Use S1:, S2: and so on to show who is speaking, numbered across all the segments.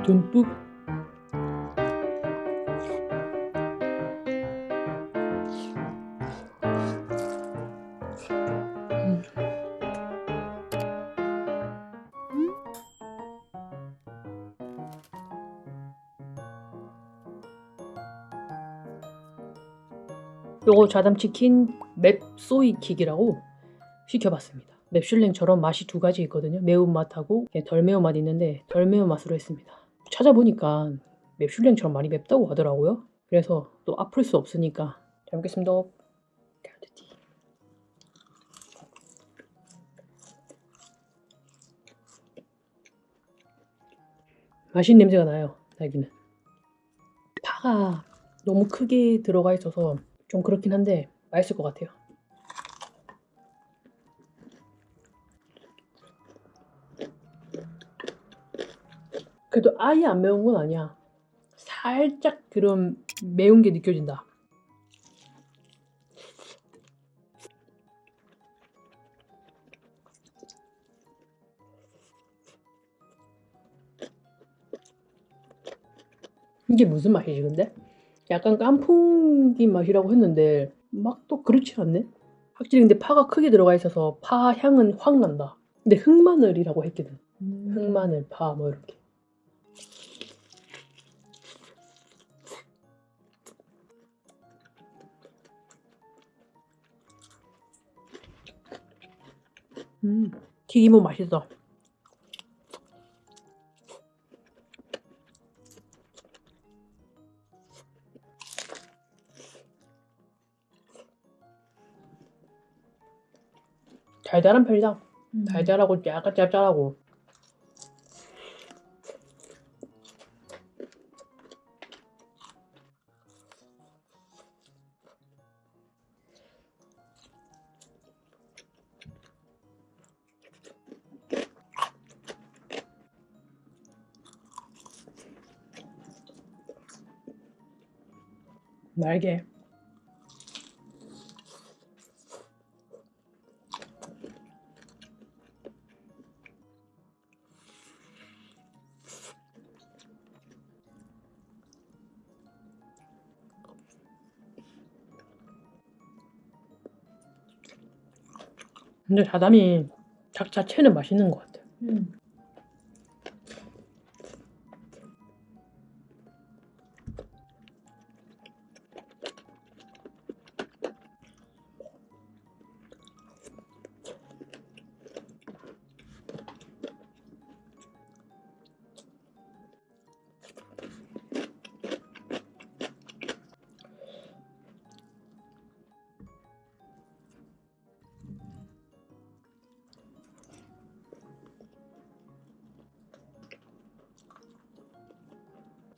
S1: 듬뿍. 요거 자담치킨 맵소이킥이라고 시켜봤습니다. 맵슐랭처럼 맛이 두 가지 있거든요. 매운맛하고 덜 매운맛이 있는데 덜 매운맛으로 했습니다. 찾아보니까 맵슐랭처럼 많이 맵다고 하더라고요. 그래서 또 아플 수 없으니까 잘 먹겠습니다. 맛있는 냄새가 나요. 딸기는 파가 너무 크게 들어가 있어서 좀 그렇긴 한데 맛있을 것 같아요. 그래도 아예 안 매운 건 아니야. 살짝 그런 매운 게 느껴진다. 이게 무슨 맛이지 근데? 약간 깐풍기 맛이라고 했는데 막 또 그렇지 않네? 확실히 근데 파가 크게 들어가 있어서 파 향은 확 난다. 근데 흑마늘이라고 했거든. 흑마늘, 파 뭐 이렇게. 튀김은 맛있어. 달달한 편이다. 달달하고 약간 짭짤하고. 날개. 근데 자담이 닭 자체는 맛있는 것 같아.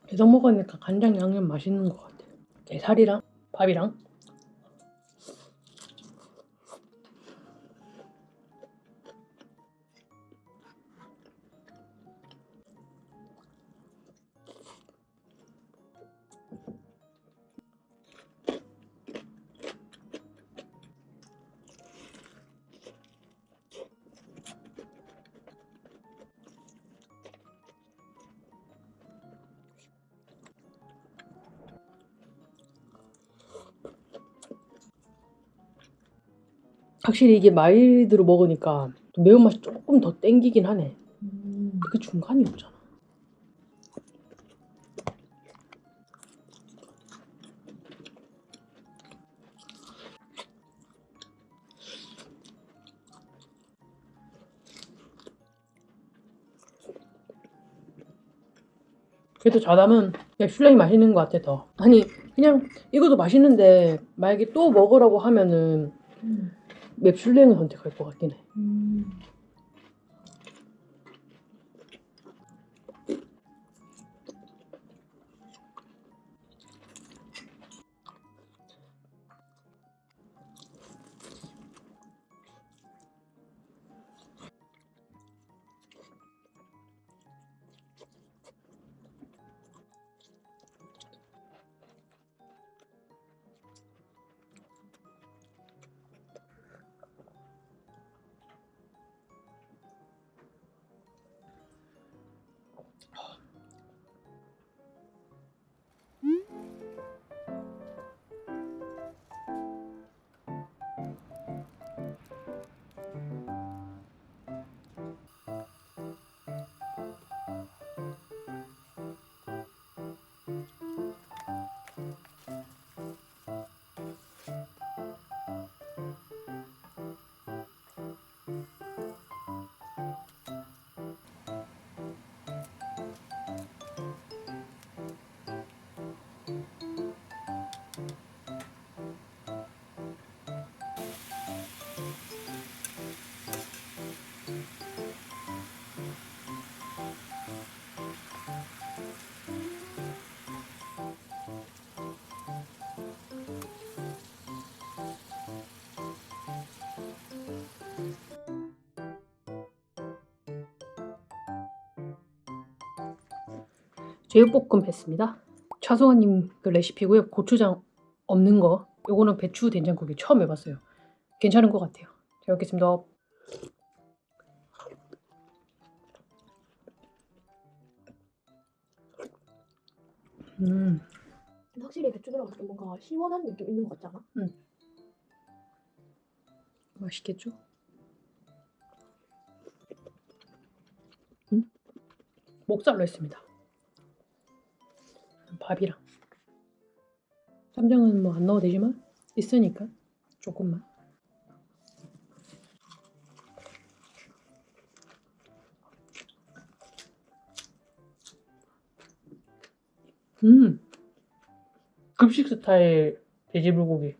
S1: 계속 먹으니까 간장 양념 맛있는 것 같아. 게살이랑 밥이랑. 확실히 이게 마일드로 먹으니까 매운맛이 조금 더 땡기긴 하네. 그 중간이 없잖아. 그래도 자담은 그냥 슐랭이 맛있는 것 같아 더. 아니 그냥 이것도 맛있는데 만약에 또 먹으라고 하면은 맵슐랭을 선택할 것 같긴 해. 제육볶음 했습니다. 차송아님 그 레시피고요. 고추장 없는 거. 요거는 배추 된장국이 처음 해봤어요. 괜찮은 것 같아요. 잘 먹겠습니다.
S2: 확실히 배추 들어가서 좀 뭔가 시원한 느낌 있는 것 같지 않아?
S1: 맛있겠죠? 목살로 했습니다. 밥이랑. 쌈장은 뭐 안 넣어도 되지만 있으니까 조금만. 급식 스타일 돼지불고기.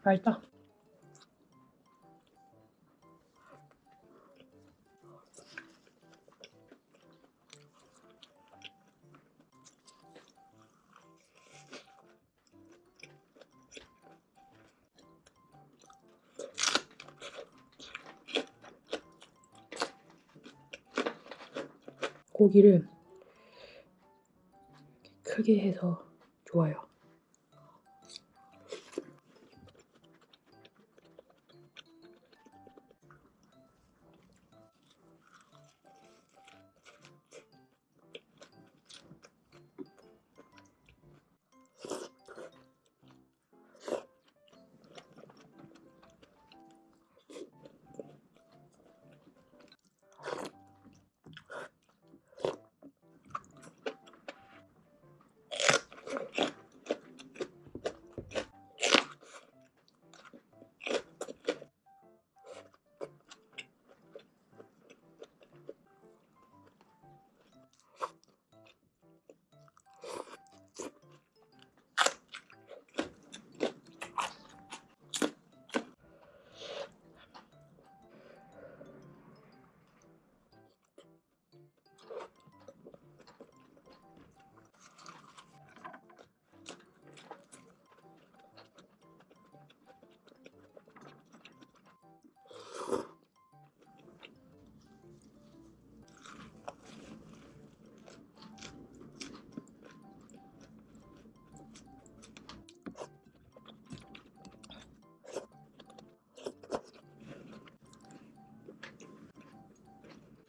S1: 맛있다. 고기를 크게 해서 좋아요.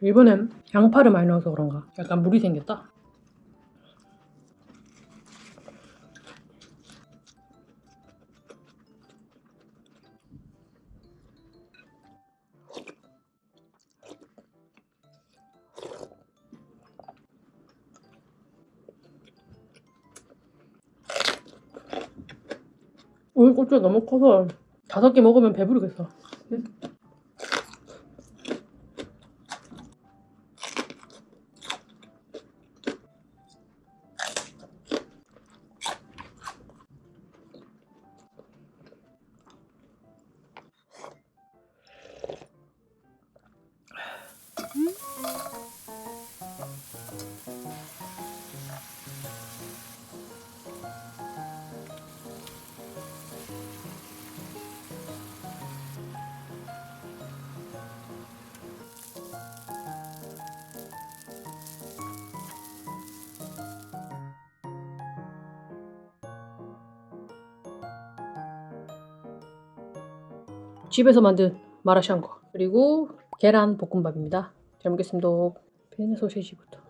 S1: 이번엔 양파를 많이 넣어서 그런가 약간 물이 생겼다. 오이 고추가 너무 커서 5개 먹으면 배부르겠어. 집에서 만든 마라샹궈 그리고 계란 볶음밥입니다. 잘 먹겠습니다. 페네 소시지부터.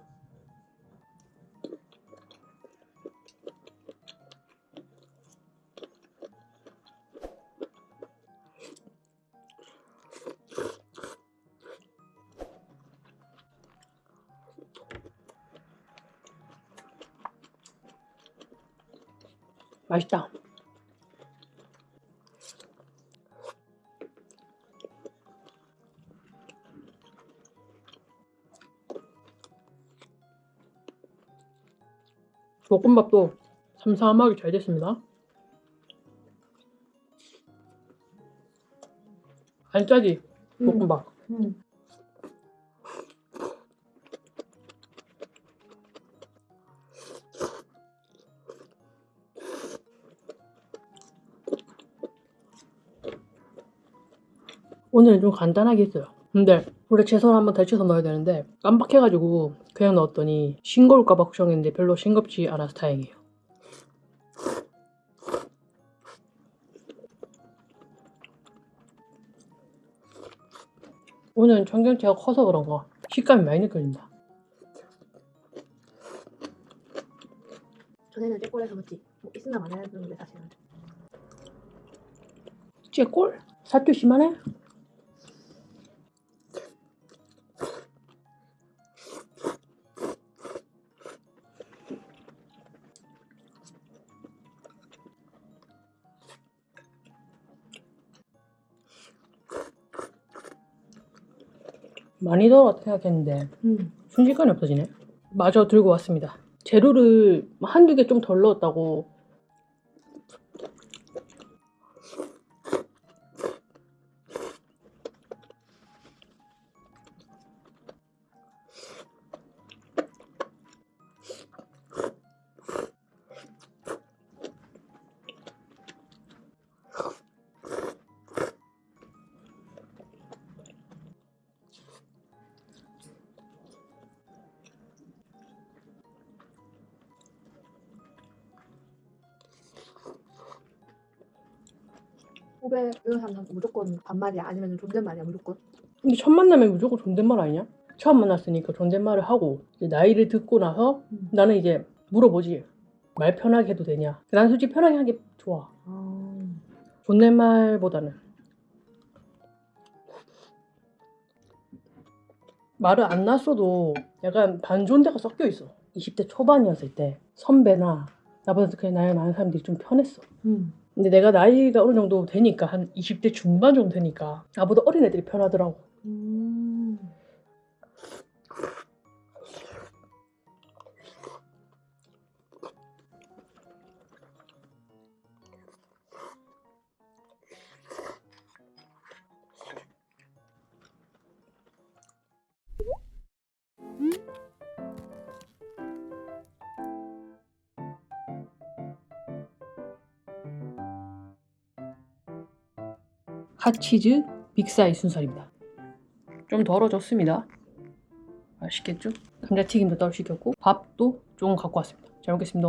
S1: 맛있다. 볶음밥도 삼삼하게 잘 됐습니다. 안 짜지? 볶음밥. 오늘은 좀 간단하게 했어요. 근데 원래 채소를 한번 데쳐서 넣어야 되는데 깜빡해가지고 그냥 넣었더니 싱거울까봐 걱정했는데 별로 싱겁지 않아서 다행이에요. 오늘은 청경채가 커서 그런가 식감이 많이 느껴진다.
S2: 전에는 쬐꼬리에서 먹지. 뭐 있으나 마나야 되는데 사실은.
S1: 쟤꼴? 사투 심하네? 많이 덜었다 생각했는데 순식간에 없어지네. 마저 들고 왔습니다. 재료를 한두 개 좀 덜 넣었다고.
S2: 후배 이런 사람은 무조건 반말이야 아니면 존댓말이야 무조건.
S1: 근데 첫 만나면 무조건 존댓말 아니냐? 처음 만났으니까 존댓말을 하고 이제 나이를 듣고 나서 나는 이제 물어보지. 말 편하게 해도 되냐? 난 솔직히 편하게 하는 게 좋아. 존댓말보다는. 말을 안 났어도 약간 반존대가 섞여 있어. 20대 초반이었을 때 선배나 나보다 그냥 나이 많은 사람들이 좀 편했어. 근데 내가 나이가 어느 정도 되니까 한 20대 중반 정도 되니까 나보다 어린 애들이 편하더라고. 핫치즈 빅사이 순살입니다. 좀 덜어졌습니다. 맛있겠죠? 감자튀김도 따로 시켰고 밥도 좀 갖고 왔습니다. 잘 먹겠습니다.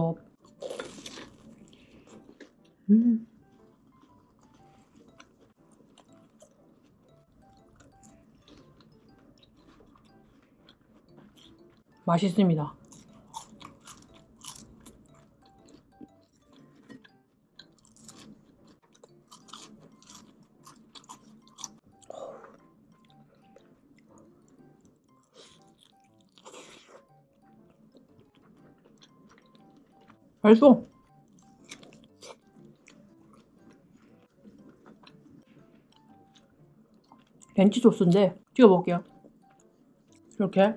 S1: 맛있습니다. 맛있어. 벤치 소스인데 찍어 먹을게요. 이렇게.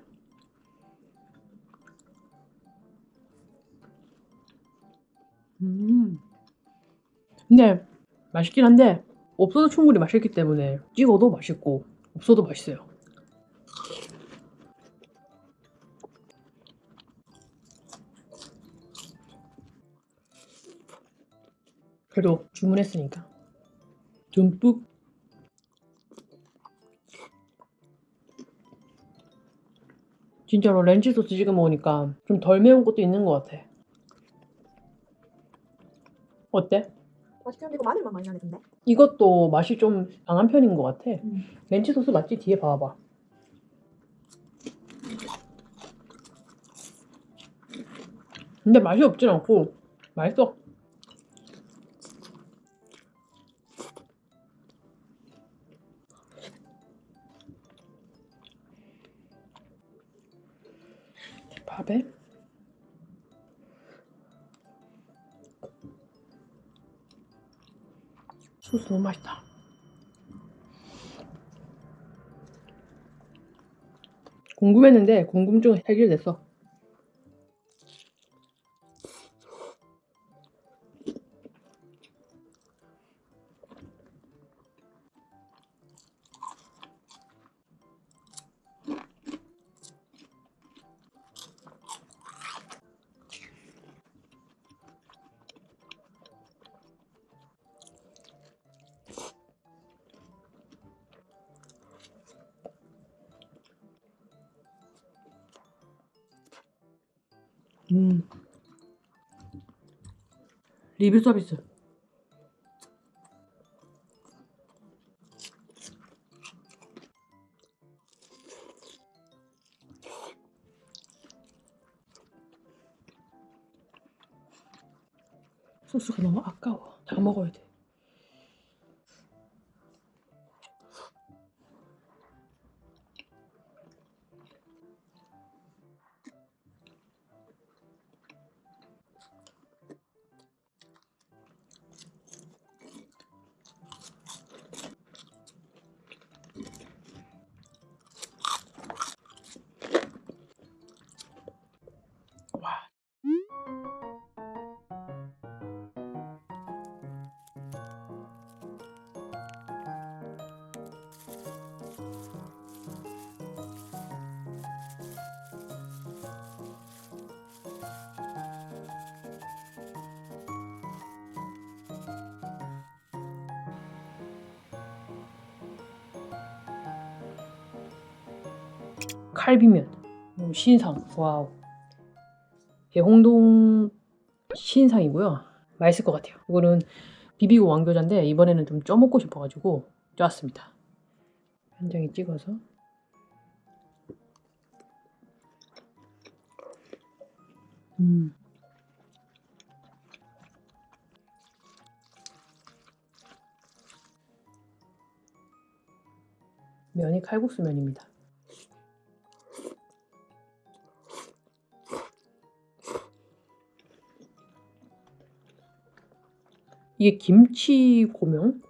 S1: 근데 맛있긴 한데 없어도 충분히 맛있기 때문에 찍어도 맛있고 없어도 맛있어요. 그래도 주문했으니까 듬뿍. 진짜로 렌치 소스 찍어 먹으니까 좀 덜 매운 것도 있는 것 같아. 어때?
S2: 맛있긴 한데 이거 마늘만 많이 나네 근데.
S1: 이것도 맛이 좀 강한 편인 것 같아. 렌치 소스 맞지? 뒤에 봐봐. 근데 맛이 없진 않고 맛있어. 밥에 소스 너무 맛있다. 궁금했는데 궁금증 해결됐어. 리뷰 서비스. 소스가 너무 아까워. 다 먹어야 돼. 와. 칼비면. 신상. 와우. 대홍동 신상이고요. 맛있을 것 같아요. 이거는 비비고 왕교자인데 이번에는 좀 쪄먹고 싶어가지고 쪄왔습니다. 한 장에 찍어서. 면이 칼국수 면입니다. 이게 김치 고명?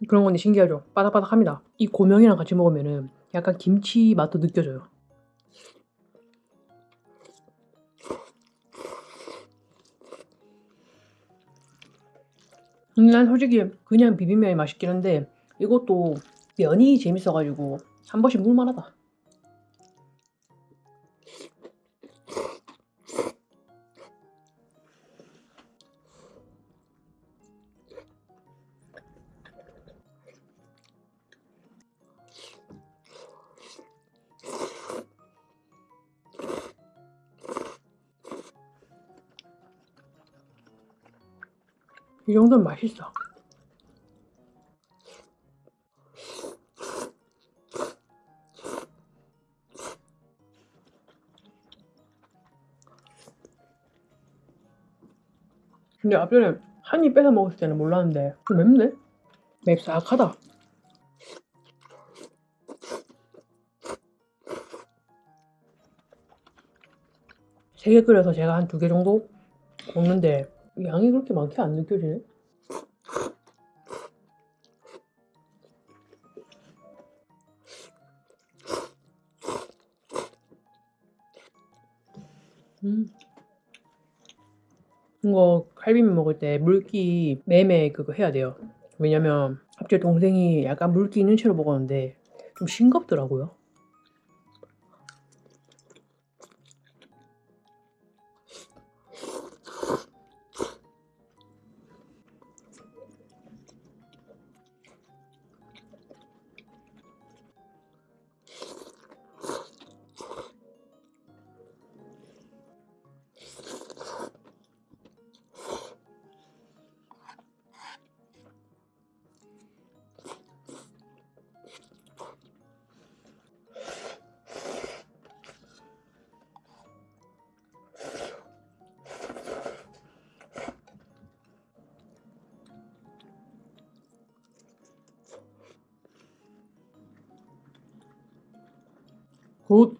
S1: 그런 건데 신기하죠? 바삭바삭합니다. 이 고명이랑 같이 먹으면은 약간 김치 맛도 느껴져요. 근데 난 솔직히 그냥 비빔면이 맛있긴 한데 이것도 면이 재밌어가지고 한 번씩 물만하다. 이 정도면 맛있어. 근데 앞전에 한 입 뺏어 먹었을 때는 몰랐는데 좀 맵네? 맵싹하다. 세 개 끓여서 제가 한 2개 정도 먹는데 양이 그렇게 많게 안 느껴지네? 이거 칼비면 먹을 때 물기 매매 그거 해야 돼요. 왜냐면 갑자기 동생이 약간 물기 있는 채로 먹었는데 좀 싱겁더라고요. 굿.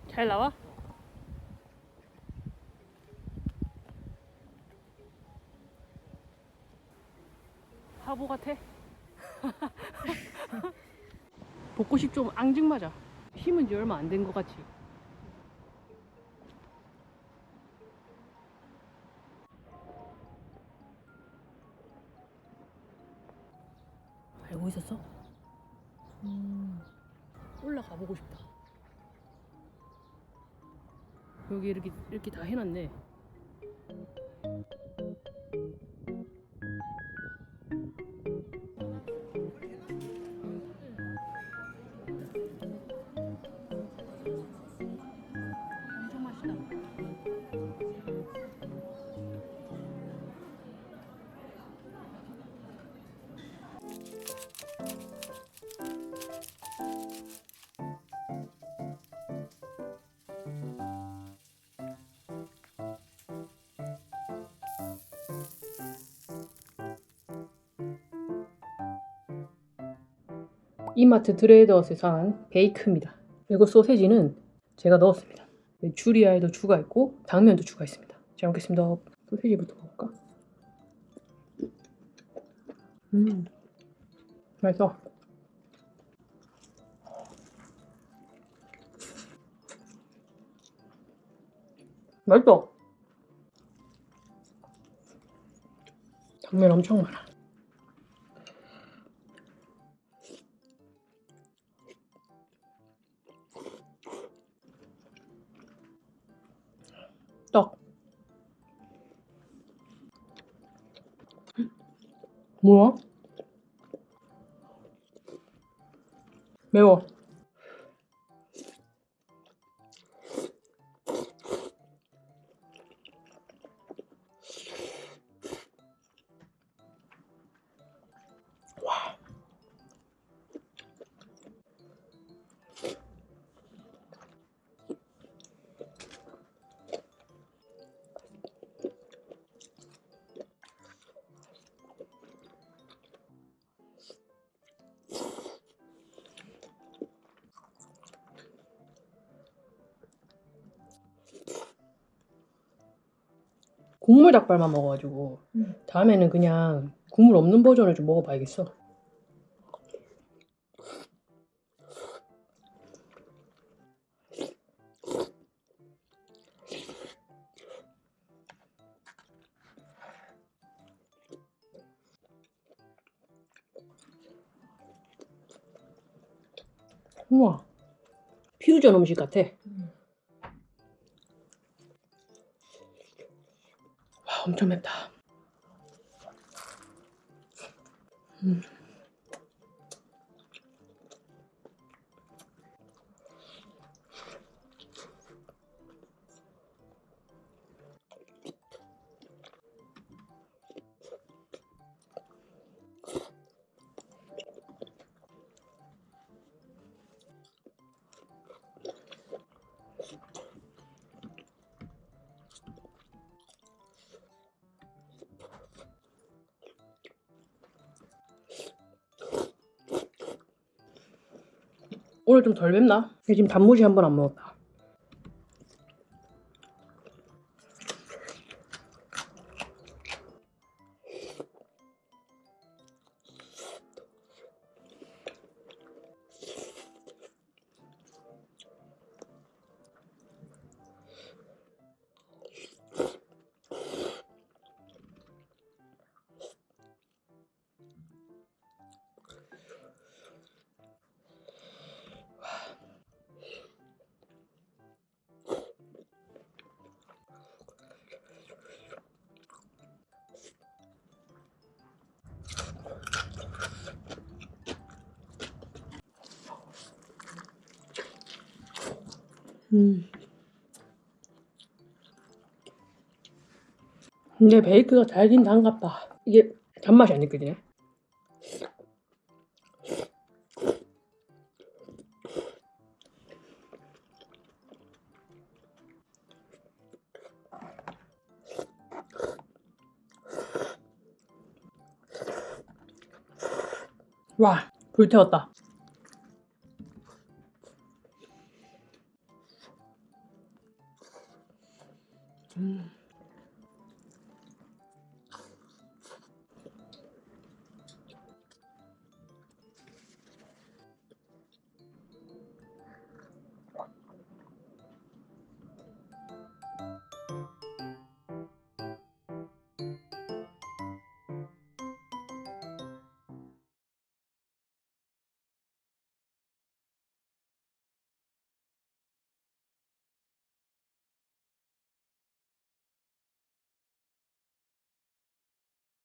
S1: 잘 나와? 바보 같아. 벚꽃이 좀 앙증맞아. 심은 지 얼마 안 된 것 같지. 알고 있었어? 올라가 보고 싶다. 여기 이렇게 다 해놨네. 엄청 맛있다. 이마트 트레이더스에 산 베이크입니다. 그리고 소세지는 제가 넣었습니다. 메추리알도 추가했고 당면도 추가했습니다. 잘 먹겠습니다. 소세지부터 먹을까? 맛있어. 맛있어. 당면 엄청 많아. 떡. 뭐야? 매워. 국물 닭발만 먹어가지고 다음에는 그냥 국물 없는 버전을 좀 먹어봐야겠어. 우와, 퓨전 음식 같아. 와, 엄청 맵다. 오늘 좀 덜 맵나? 지금 단무지 한 번 안 먹었다. 근데 베이크가 달긴 단갑다. 이게 단맛이 안 느껴지네. 와, 불태웠다.